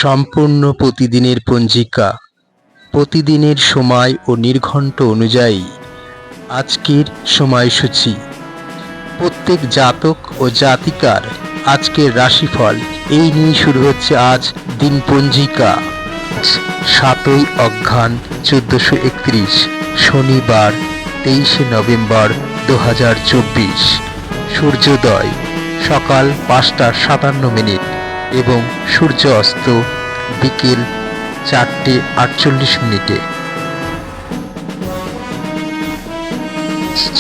সম্পূর্ণ প্রতিদিনের পঞ্জিকা, প্রতিদিনের সময় ও নির্ঘণ্ট অনুযায়ী আজকের সময়সূচি, প্রত্যেক জাতক ও জাতিকার আজকের রাশিফল এই নিয়ে শুরু হচ্ছে আজ দিন পঞ্জিকা। 7ই অঘ্রান 1431, শনিবার 23শে নভেম্বর 2024। সূর্যোদয় সকাল 5টা 57 এবং সূর্য অস্ত বিকেল 4টে 48।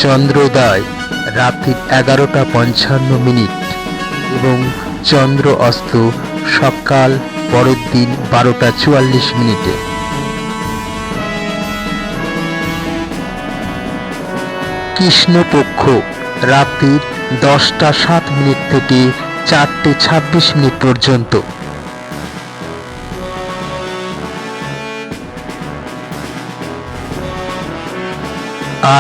চন্দ্রোদয় রাত্রি 11টা 55 এবং চন্দ্র অস্ত সকাল পরের দিন 12টা 44। কৃষ্ণপক্ষ রাত্রি 10টা 7 থেকে 4টে 26 পর্যন্ত।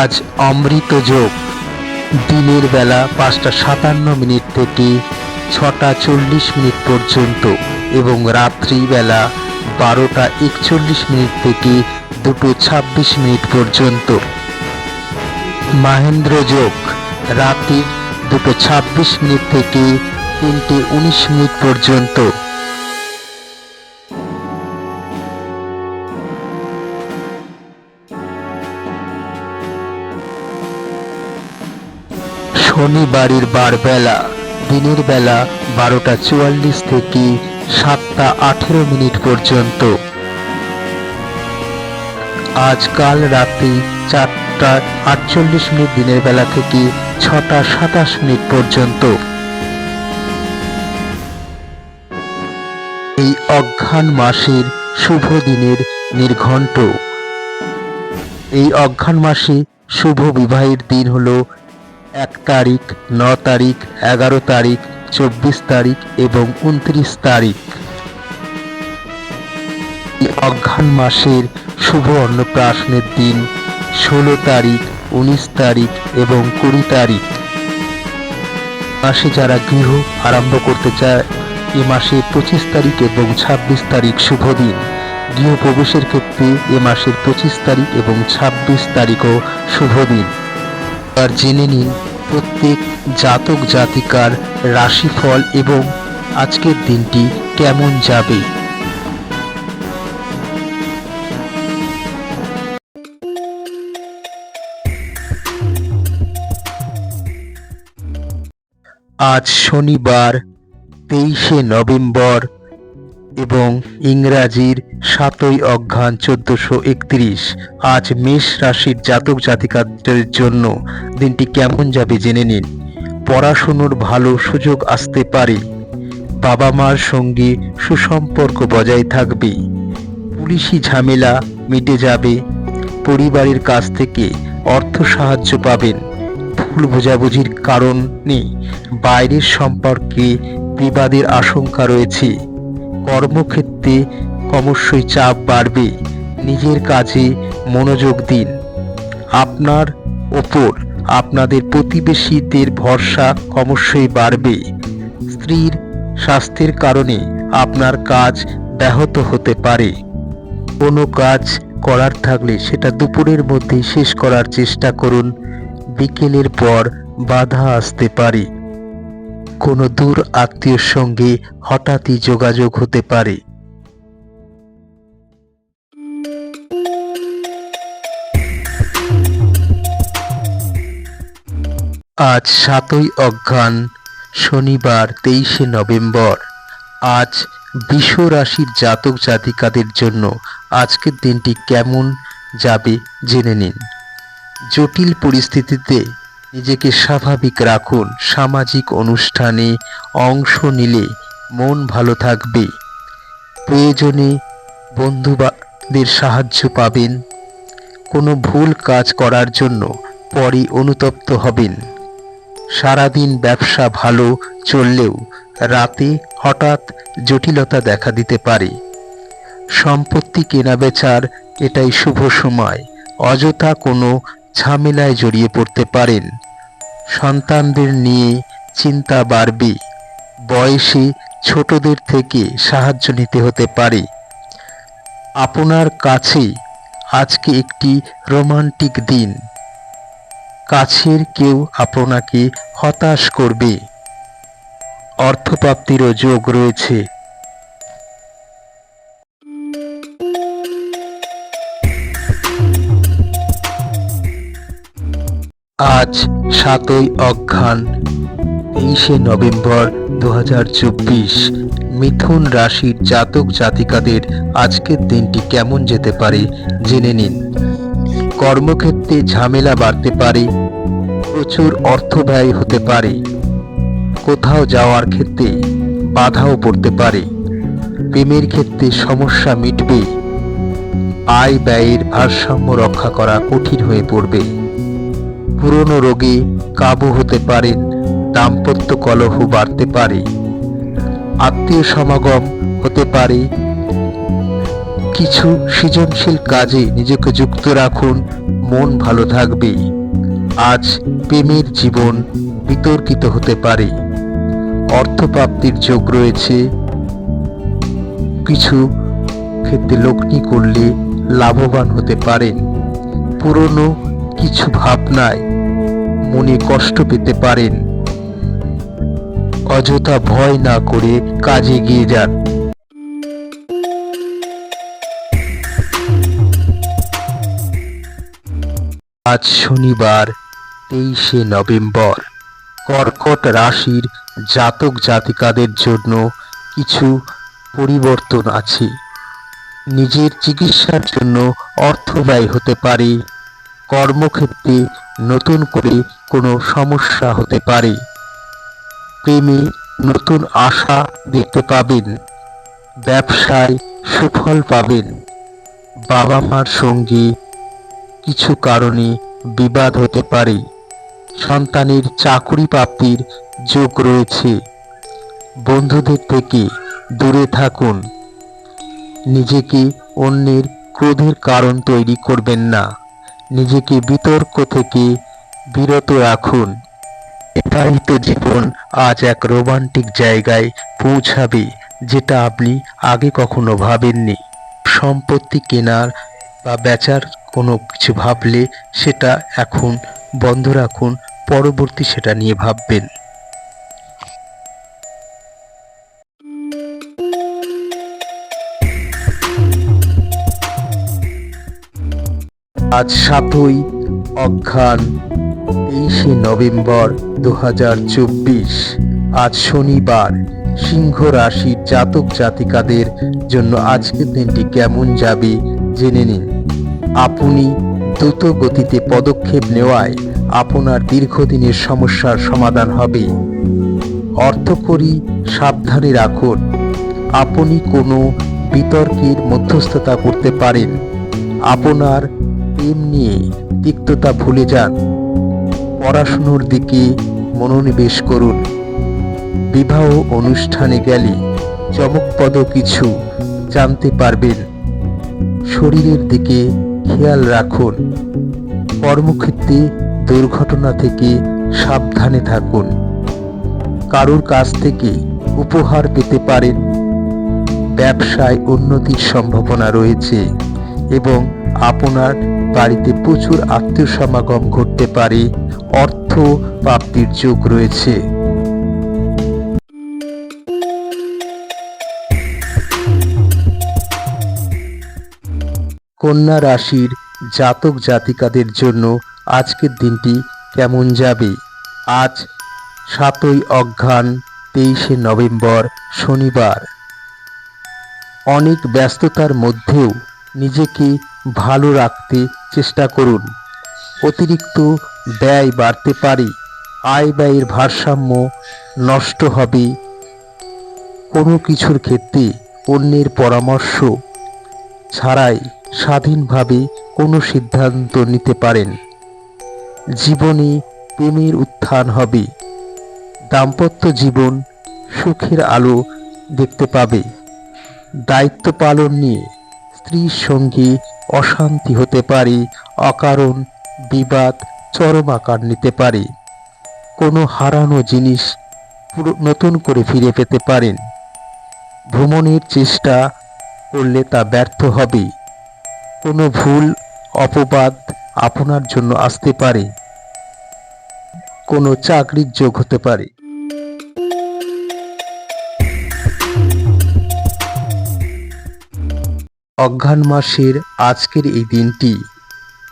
আজ অমৃত যোগ দিনের বেলা 5টা 57 থেকে 6টা 40 পর্যন্ত এবং রাত্রিবেলা 12টা 41 থেকে 2টো 26 পর্যন্ত। মাহেন্দ্র যোগ রাত্রি 2টো 26 থেকে 3টে 19 পর্যন্ত। শনিবারের বারবেলা দিনের বেলা 12টা 44 থেকে 7টা 18 পর্যন্ত। আজকাল রাত্রি 4টা 48 দিনের বেলা থেকে 6টা 27 পর্যন্ত। এই অঘ্রান মাসের শুভ দিনের নির্ঘণ্ট। এই অঘ্রান মাসে শুভ বিবাহের দিন হলো 1 তারিখ, 9 তারিখ, 11 তারিখ, 24 তারিখ এবং 29 তারিখ। এই অঘ্রান মাসের শুভ অন্নপ্রাশনের দিন 16 তারিখ, 19 তারিখ এবং 20 তারিখ। মাসে যারা গৃহ আরম্ভ করতে চায় এ মাসে 25 তারিখ এবং 26 তারিখ শুভ দিন। গৃহ প্রবেশের ক্ষেত্রে এ মাসের 25 তারিখ এবং 26 তারিখও শুভ দিন। আর জেনে নিন প্রত্যেক জাতক জাতিকার রাশিফল এবং আজকের দিনটি কেমন যাবে। আজ শনিবার 23শে নভেম্বর এবং ইংরাজির 7ই অঘ্রান 1431। আজ মেষ রাশির জাতক জাতিকাদের জন্য দিনটি কেমন যাবে জেনে নিন। পড়াশুনোর ভালো সুযোগ আসতে পারে। বাবা মার সঙ্গে সুসম্পর্ক বজায় থাকবে। পুলিশি ঝামেলা মিটে যাবে। পরিবারের কাছ থেকে অর্থ সাহায্য পাবেন। ভুল বোঝাবুঝির কারণে বাইরের সম্পর্কে বিবাদের আশঙ্কা রয়েছে। কর্মক্ষেত্রে ক্রমশই চাপ বাড়বে। নিজের কাজে মনোযোগ দিন। আপনার ওপর আপনাদের প্রতিবেশীদের ভরসা ক্রমশই বাড়বে। স্ত্রীর স্বাস্থ্যের কারণে আপনার কাজ ব্যাহত হতে পারে। কোনো কাজ করার থাকলে সেটা দুপুরের মধ্যেই শেষ করার চেষ্টা করুন। বিকেলের পর বাধা আসতে পারে। কোনো দূর আত্মীয়র সঙ্গে হঠাৎই যোগাযোগ হতে পারে। আজ 7ই অঘ্রান শনিবার 23শে নভেম্বর। আজ বৃষ রাশির জাতক জাতিকাদের জন্য আজকের দিনটি কেমন যাবে জেনে নিন। জটিল পরিস্থিতিতে নিজেকে স্বাভাবিক রাখুন। সামাজিক অনুষ্ঠানে অংশ নিলে মন ভালো থাকবে। প্রয়োজনে বন্ধুদের সাহায্য পাবেন। কোনো ভুল কাজ করার জন্য পরে অনুতপ্ত হবেন। সারাদিন ব্যবসা ভালো চললেও রাতে হঠাৎ জটিলতা দেখা দিতে পারে। সম্পত্তি কেনাবেচার এটাই শুভ সময়। অযথা কোনো ঝামেলায় জড়িয়ে পড়তে পারেন। সন্তানদের নিয়ে চিন্তা বাড়বে। বয়সে ছোটদের থেকে সাহায্য নিতে হতে পারে। আপনার কাছে আজকে একটি রোমান্টিক দিন। কাছের কেউ আপনাকে হতাশ করবে। অর্থপ্রাপ্তিরও যোগ রয়েছে। আজ 7ই অঘ্রান 23শে নভেম্বর 2024। মিথুন রাশির জাতক জাতিকাদের আজকের দিনটি কেমন যেতে পারে জেনে নিন। কর্মক্ষেত্রে ঝামেলা বাড়তে পারে, প্রচুর অর্থ ব্যয় হতে পারে, কোথাও যাওয়ার ক্ষেত্রে বাধাও পড়তে পারে, প্রেমের ক্ষেত্রে সমস্যা মিটবে, আয় ব্যয়ের ভারসাম্য রক্ষা করা কঠিন হয়ে পড়বে, পুরনো রোগে কাবু হতে পারেন, দাম্পত্য কলহ বাড়তে পারে, আত্মীয় সমাগম হতে পারে। কিছু সৃজনশীল কাজে নিজেকে যুক্ত রাখুন, মন ভালো থাকবে। আজ প্রেমের জীবন বিতর্কিত হতে পারে। অর্থপ্রাপ্তির যোগ রয়েছে। কিছু ক্ষেত্রে লগ্নি করলে লাভবান হতে পারেন। পুরনো কিছু ভাবনায় মনে কষ্ট পেতে পারেন। অযথা ভয় না করে কাজে এগিয়ে যান। আজ শনিবার 23শে নভেম্বর। কর্কট রাশির জাতক জাতিকাদের জন্য কিছু পরিবর্তন আছে। নিজের চিকিৎসার জন্য অর্থ ব্যয় হতে পারে। কর্মক্ষেত্রে নতুন করে কোনো সমস্যা হতে পারে। প্রেমে নতুন আশা দেখতে পাবেন। ব্যবসায় সুফল পাবেন। বাবা মার সঙ্গে কিছু কারণে বিবাদ হতে পারে। সন্তানের চাকরি প্রাপ্তির যোগ রয়েছে। বন্ধুদের থেকে দূরে থাকুন। নিজেকে অন্যের ক্রোধের কারণ তৈরি করবেন না। নিজেকে বিতর্ক থেকে বিরত রাখুন। বিবাহিত জীবন আজ এক রোমান্টিক জায়গায় পৌঁছাবে, যেটা আপনি আগে কখনো ভাবেননি। সম্পত্তি কেনার বা বেচার কোনো কিছু ভাবলে সেটা এখন বন্ধ রাখুন, পরবর্তী সেটা নিয়ে ভাববেন। আজ 7ই অঘ্রান 23শে নভেম্বর 2024। আজ শনিবার। সিংহ রাশির জাতক জাতিকাদের জন্য আজকের দিনটি কেমন যাবে জেনে নিন। আপনি দ্রুত গতিতে পদক্ষেপ নেওয়ায় আপনার দীর্ঘদিনের সমস্যার সমাধান হবে। অর্থকড়ি সাবধানে রাখুন। আপনি কোনো বিতর্কের মধ্যস্থতা করতে পারেন। আপনার প্রেম নিয়ে তিক্ততা ভুলে যান। পড়াশুনোর দিকে মনোনিবেশ করুন। বিবাহ অনুষ্ঠানে গেলে চমকপ্রদ কিছু জানতে পারবেন। শরীরের দিকে খেয়াল রাখুন। কর্মক্ষেত্রে দুর্ঘটনা থেকে সাবধানে থাকুন। কারোর কাছ থেকে উপহার পেতে পারেন। ব্যবসায় উন্নতির সম্ভাবনা রয়েছে এবং আপনার বাড়িতে প্রচুর আত্মীয় সমাগম ঘটতে পারে। অর্থ প্রাপ্তির যোগ রয়েছে। কন্যা রাশির জাতক জাতিকাদের জন্য আজকের দিনটি কেমন যাবে। আজ 7ই অঘ্রান 23শে নভেম্বর শনিবার। অনেক ব্যস্ততার মধ্যেও নিজেকে ভালো রাখতে চেষ্টা করুন। অতিরিক্ত ব্যয় বাড়তে পারে। আয় ব্যয়ের ভারসাম্য নষ্ট হবে। কোনো কিছুর ক্ষেত্রে অন্যের পরামর্শ ছাড়াই স্বাধীনভাবে কোনো সিদ্ধান্ত নিতে পারেন। জীবনে প্রেমের উত্থান হবে। দাম্পত্য জীবন সুখের আলো দেখতে পাবে। দায়িত্ব পালন নিয়ে স্ত্রীর সঙ্গে অশান্তি হতে পারে। অকারণ বিবাদ চরম আকার নিতে পারে। কোনো হারানো জিনিস নতুন করে ফিরে পেতে পারেন। ভ্রমণের চেষ্টা করলে তা ব্যর্থ হবে। কোনো ভুল অপবাদ আপনার জন্য আসতে পারে। কোনো চাকরির যোগ হতে পারে। অঘ্রান মাসের আজকের এই দিনটি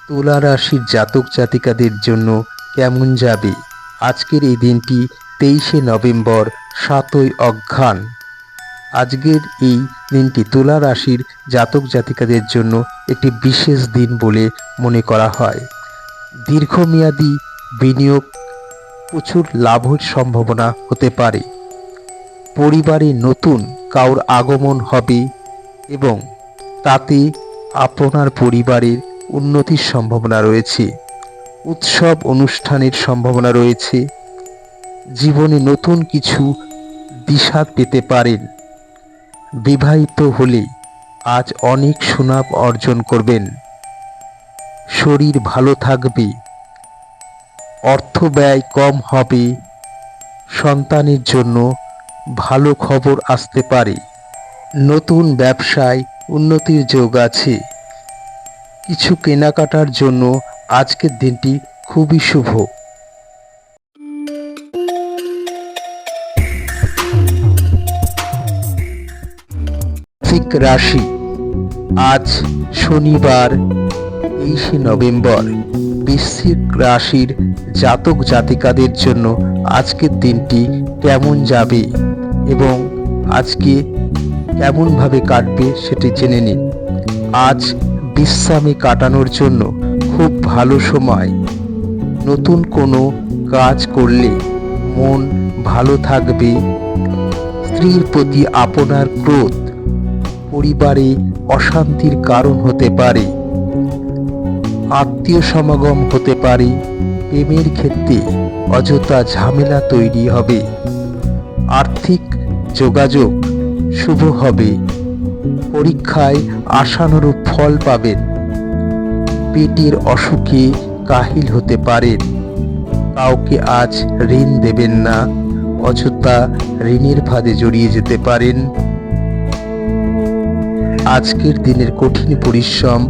তুলা রাশির জাতক জাতিকাদের জন্য কেমন যাবে? আজকের এই দিনটি 23শে নভেম্বর, 7ই অঘ্রান। আজকের এই দিনটি তুলা রাশির জাতক জাতিকাদের জন্য একটি বিশেষ দিন বলে মনে করা হয়। দীর্ঘমেয়াদী বিনিয়োগ, প্রচুর লাভের সম্ভাবনা হতে পারে। পরিবারে নতুন কারোর আগমন হবে এবং তাতে আপনার পরিবারের উন্নতির সম্ভাবনা রয়েছে। উৎসব অনুষ্ঠানের সম্ভাবনা রয়েছে। জীবনে নতুন কিছু দিশা পেতে পারেন। বিবাহিত হলে আজ অনেক সুনাম অর্জন করবেন। শরীর ভালো থাকবে। অর্থ ব্যয় কম হবে। সন্তানের জন্য ভালো খবর আসতে পারে। নতুন ব্যবসায় উন্নতির যোগ আছে। কিছু কেনাকাটার জন্য আজকের দিনটি খুবই শুভ। বৃশ্চিক রাশি। আজ শনিবার 23শে নভেম্বর। বৃশ্চিক রাশির জাতক জাতিকাদের জন্য আজকের দিনটি কেমন যাবে এবং আজকে কেমনভাবে কাটবে সেটি জেনে নিন। আজ বিশ্রামে কাটানোর জন্য খুব ভালো সময়। নতুন কোনো কাজ করলে মন ভালো থাকবে। স্ত্রীর প্রতি আপনার ক্রোধ পরিবারে অশান্তির কারণ হতে পারে। আত্মীয় সমাগম হতে পারে। প্রেমের ক্ষেত্রে অযথা ঝামেলা তৈরি হবে। আর্থিক যোগাযোগ শুভ হবে। পরীক্ষায় আশানুরূপ ফল পাবেন। পেটের অসুখে কাহিল হতে পারেন। কাউকে আজ ঋণ দেবেন না, অযথা ঋণের ফাঁদে জড়িয়ে যেতে পারেন। আজকের দিনের কঠিন পরিশ্রম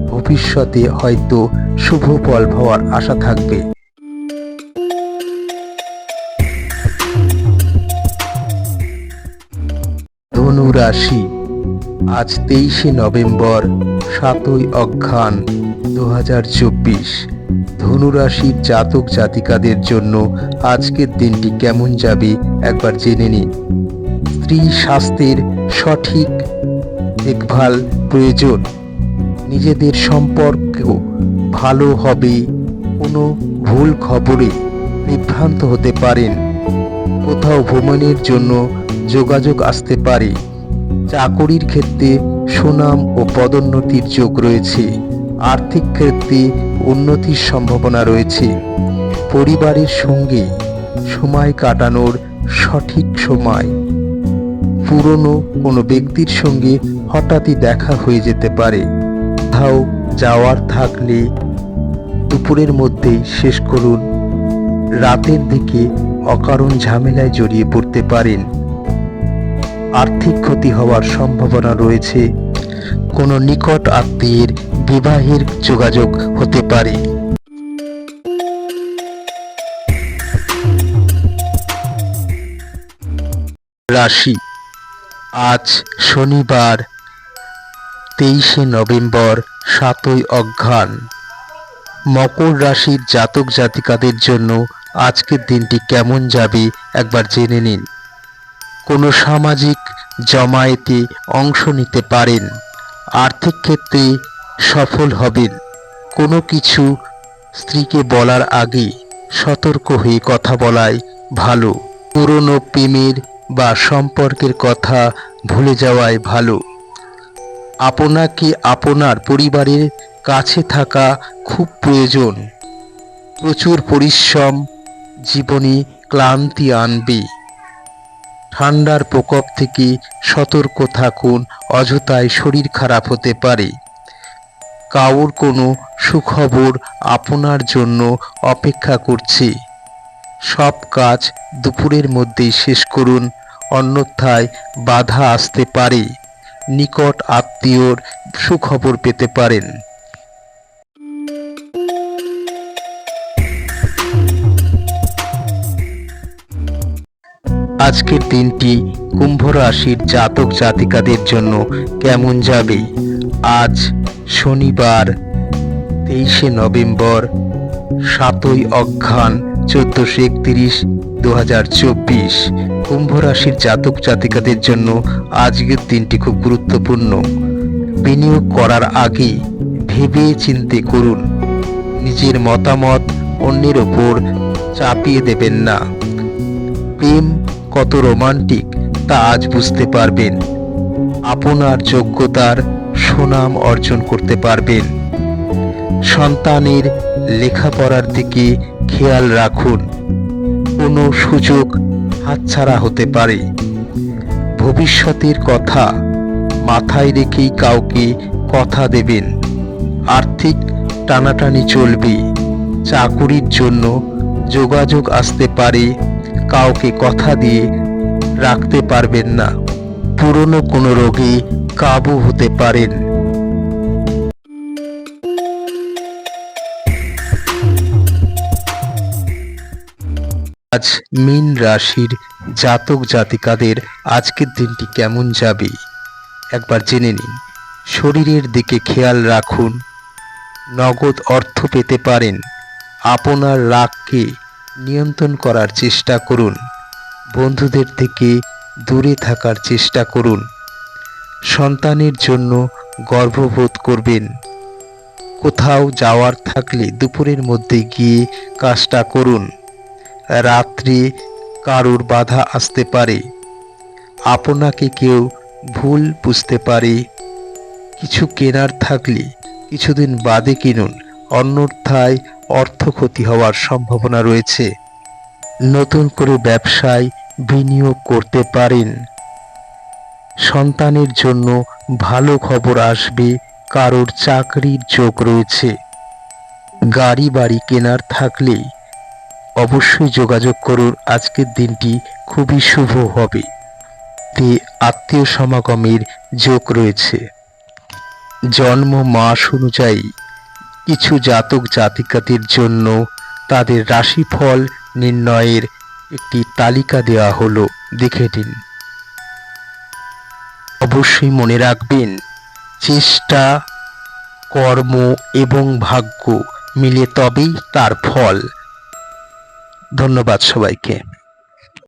ভবিষ্যতে হয়তো শুভ ফল পাওয়ার আশা থাকবে। ধনু রাশি। আজ 23শে নভেম্বর, 7ই অঘ্রান 2024। ধনু রাশির জাতক জাতিকাদের জন্য আজকের দিনটি কেমন যাবে একবার জেনে নিন। স্ত্রী স্বাস্থ্যের সঠিক দেখভাল প্রয়োজন। নিজেদের সম্পর্কও ভালো হবে। কোনো ভুল খবরে বিভ্রান্ত হতে পারেন। কোথাও ভ্রমণের জন্য যোগাযোগ আসতে পারে। চাকরির ক্ষেত্রে সুনাম ও পদোন্নতির যোগ রয়েছে। আর্থিক ক্ষেত্রে উন্নতির সম্ভাবনা রয়েছে। পরিবারের সঙ্গে সময় কাটানোর সঠিক সময়। পুরনো কোনো ব্যক্তির সঙ্গে হঠাৎই দেখা হয়ে যেতে পারে। কোথাও যাওয়ার থাকলে দুপুরের মধ্যেই শেষ করুন। রাতের দিকে অকারণ ঝামেলায় জড়িয়ে পড়তে পারেন। আর্থিক ক্ষতি হওয়ার সম্ভাবনা রয়েছে। কোনো নিকট আত্মীয়ের বিবাহের যোগাযোগ হতে পারে। রাশি। আজ শনিবার 23শে নভেম্বর, 7ই অঘ্রান। মকর রাশির জাতক জাতিকাদের জন্য আজকের দিনটি কেমন যাবে একবার জেনে নিন। কোনো সামাজিক জমায়েতে অংশ নিতে পারেন। আর্থিক ক্ষেত্রে সফল হবেন। কোনো কিছু স্ত্রীকে বলার আগে সতর্ক হয়ে কথা বলাই ভালো। পুরনো প্রেমের বা সম্পর্কের কথা ভুলে যাওয়াই ভালো। আপনাকে আপনার পরিবারের কাছে থাকা খুব প্রয়োজন। প্রচুর পরিশ্রম জীবনে ক্লান্তি আনবে। ঠান্ডার প্রকোপ থেকে সতর্ক থাকুন, অযথায় শরীর খারাপ হতে পারে। কারোর কোনো সুখবর আপনার জন্য অপেক্ষা করছে। সব কাজ দুপুরের মধ্যেই শেষ করুন, অন্যথায় বাধা আসতে পারে। নিকট আত্মীয়র সুখবর পেতে পারেন। আজকের দিনটি কুম্ভ রাশির জাতক জাতিকাদের জন্য কেমন যাবে? আজ শনিবার 23শে নভেম্বর, 7ই অগ্রহায়ণ, 1431, 2024। কুম্ভ রাশির জাতক জাতিকাদের জন্য আজকের দিনটি খুব গুরুত্বপূর্ণ। বিনিয়োগ করার আগে ভেবে চিন্তে করুন। নিজের মতামত অন্যের ওপর চাপিয়ে দেবেন না। প্রেম কত রোমান্টিক তা আজ বুঝতে পারবেন। আপনার যোগ্যতার সুনাম অর্জন করতে পারবেন। সন্তানের লেখাপড়ার দিকে খেয়াল রাখুন। কোনো সুযোগ হাতছাড়া হতে পারে। ভবিষ্যতের কথা মাথায় রেখেই কাউকে কথা দেবেন। আর্থিক টানাটানি চলবে। চাকুরির জন্য যোগাযোগ আসতে পারে। কাউকে কথা দিয়ে রাখতে পারবেন না। পুরনো কোনো রোগে কাবু হতে পারেন। আজ মীন রাশির জাতক জাতিকাদের আজকের দিনটি কেমন যাবে একবার জেনে নিন। শরীরের দিকে খেয়াল রাখুন। নগদ অর্থ পেতে পারেন। আপনার রাগকে নিয়ন্ত্রণ করার চেষ্টা করুন। বন্ধুদের থেকে দূরে থাকার চেষ্টা করুন। সন্তানের জন্য গর্ববোধ করবেন। কোথাও যাওয়ার থাকলে দুপুরের মধ্যে গিয়ে কাজটা করুন। রাত্রে কারুর বাধা আসতে পারে। আপনাকে কেউ ভুল বুঝতে পারে। কিছু কেনার থাকলে কিছুদিন বাদে কিনুন, অন্যথায় অর্থ ক্ষতি হওয়ার সম্ভাবনা রয়েছে। নতুন করে ব্যবসায় বিনিয়োগ করতে পারেন। সন্তানের জন্য ভালো খবর আসবে। কারোর চাকরির যোগ রয়েছে। গাড়ি বাড়ি কেনার থাকলে অবশ্যই যোগাযোগ করুন। আজকের দিনটি খুবই শুভ হবে। তে আত্মীয় সমাগমের যোগ রয়েছে। জন্ম মাস অনুযায়ী কিছু জাতক জাতিকাদের জন্য তাদের রাশিফল নির্ণয়ের একটি তালিকা দেওয়া হলো, দেখে নিন। অবশ্যই মনে রাখবেন, চেষ্টা, কর্ম এবং ভাগ্য মিলে তবেই তার ফল। ধন্যবাদ সবাইকে।